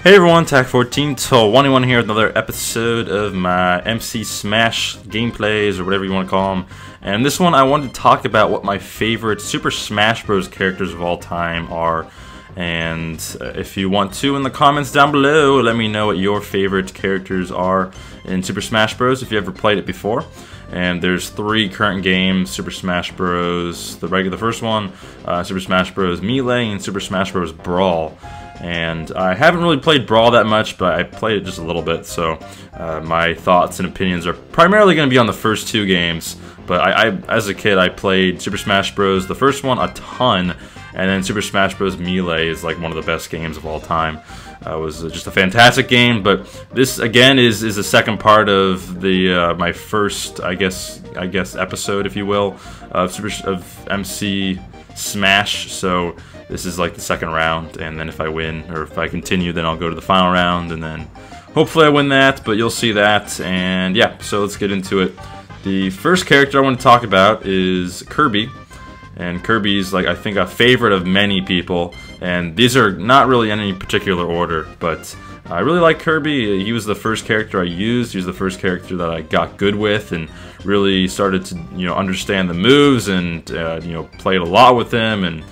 Hey everyone, TAC1421 here with another episode of my MC Smash gameplays, or whatever you want to call them. And this one I wanted to talk about what my favorite Super Smash Bros. Characters of all time are. And if you want to, in the comments down below, let me know what your favorite characters are in Super Smash Bros. if you ever played it before. And there's 3 current games: Super Smash Bros. The first one, Super Smash Bros. Melee, and Super Smash Bros. Brawl. And I haven't really played Brawl that much, but I played it just a little bit, so my thoughts and opinions are primarily going to be on the first 2 games. But as a kid, I played Super Smash Bros. The first one a ton, and then Super Smash Bros. Melee is like one of the best games of all time. It was just a fantastic game, but this again is the second part of the my first I guess episode, if you will, of MC Smash. So this is like the second round, and then if I win, or if I continue, then I'll go to the final round, and then hopefully I win that, but you'll see that. And yeah, so let's get into it. The first character I want to talk about is Kirby. And Kirby's, like, I think a favorite of many people, and these are not really in any particular order, but I really like Kirby. He was the first character I used. He was the first character that I got good with and really started to, understand the moves, and played a lot with him and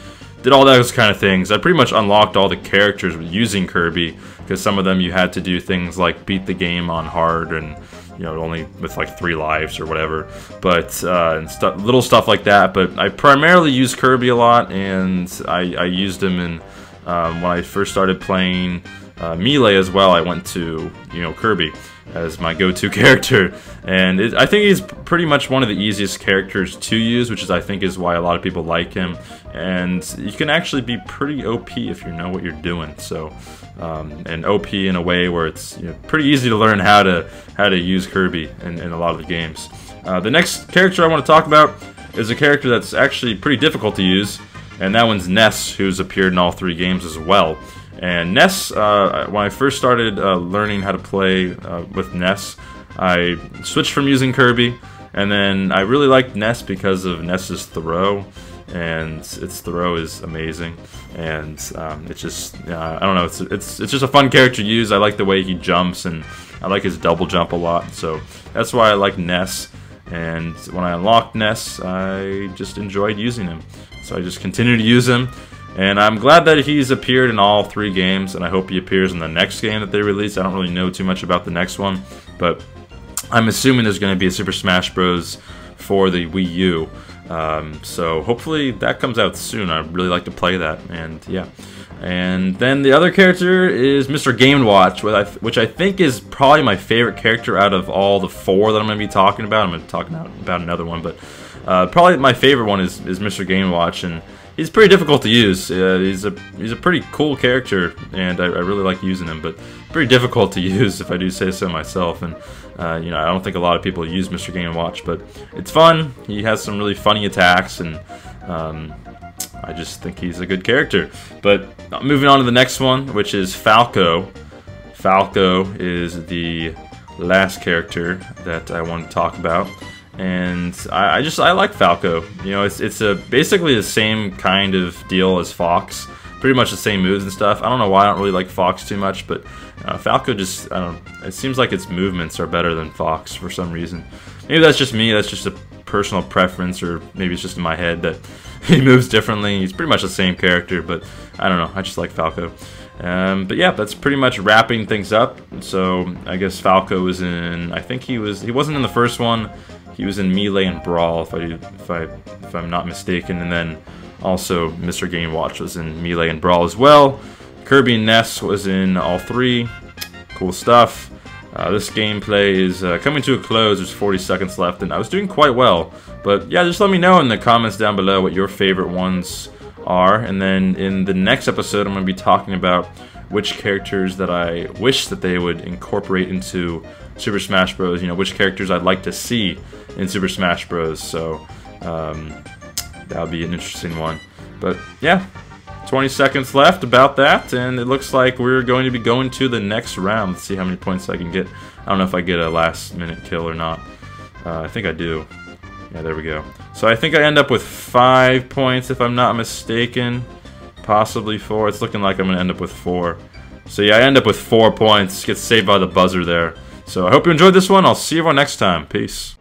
did all those kind of things. I pretty much unlocked all the characters using Kirby, because some of them you had to do things like beat the game on hard, and only with like 3 lives or whatever, but and little stuff like that. But I primarily use Kirby a lot, and I used him in when I first started playing Melee as well. I went to Kirby as my go-to character, and I think he's pretty much one of the easiest characters to use, which is I think is why a lot of people like him. And you can actually be pretty OP if you know what you're doing. So and OP in a way where it's pretty easy to learn how to use Kirby in a lot of the games. The next character I want to talk about is a character that's actually pretty difficult to use, and that one's Ness, who's appeared in all 3 games as well. And Ness, when I first started learning how to play with Ness, I switched from using Kirby, and then I really liked Ness because of Ness's throw, and its throw is amazing, and it's just I don't know, it's just a fun character to use. I like the way he jumps, and I like his double jump a lot, so that's why I like Ness. And when I unlocked Ness, I just enjoyed using him, so I just continued to use him. And I'm glad that he's appeared in all 3 games, and I hope he appears in the next game that they release. I don't really know too much about the next one, but I'm assuming there's going to be a Super Smash Bros. For the Wii U. So hopefully that comes out soon. I'd really like to play that, and yeah. And then the other character is Mr. Game & Watch, which I think is probably my favorite character out of all the 4 that I'm going to be talking about. I'm going to talk about another one, but probably my favorite one is Mr. Game & Watch, and he's pretty difficult to use. He's a pretty cool character, and I really like using him, but pretty difficult to use if I do say so myself. And I don't think a lot of people use Mr. Game & Watch, but it's fun. He has some really funny attacks, and I just think he's a good character. But moving on to the next one, which is Falco. Falco is the last character that I want to talk about. And I like Falco. It's basically the same kind of deal as Fox. Pretty much the same moves and stuff. I don't know why I don't really like Fox too much, but Falco just, I don't know, it seems like its movements are better than Fox for some reason. Maybe that's just me, that's just a personal preference, or maybe it's just in my head that he moves differently. He's pretty much the same character, but I don't know, I just like Falco. But yeah, that's pretty much wrapping things up. So I guess Falco was in, I think he wasn't in the first one. He was in Melee and Brawl, if I'm not mistaken, and then also Mr. Game & Watch was in Melee and Brawl as well. Kirby and Ness was in all 3. Cool stuff. This gameplay is coming to a close. There's 40 seconds left, and I was doing quite well. But yeah, just let me know in the comments down below what your favorite ones are, and then in the next episode I'm going to be talking about which characters that I wish that they would incorporate into Super Smash Bros. Which characters I'd like to see in Super Smash Bros. So that'll be an interesting one. But yeah, 20 seconds left about that, and it looks like we're going to be going to the next round. Let's see how many points I can get. I don't know if I get a last minute kill or not. I think I do. Yeah, there we go. So I think I end up with 5 points if I'm not mistaken. Possibly 4. It's looking like I'm going to end up with 4. So yeah, I end up with 4 points. Get saved by the buzzer there. So I hope you enjoyed this one. I'll see everyone next time. Peace.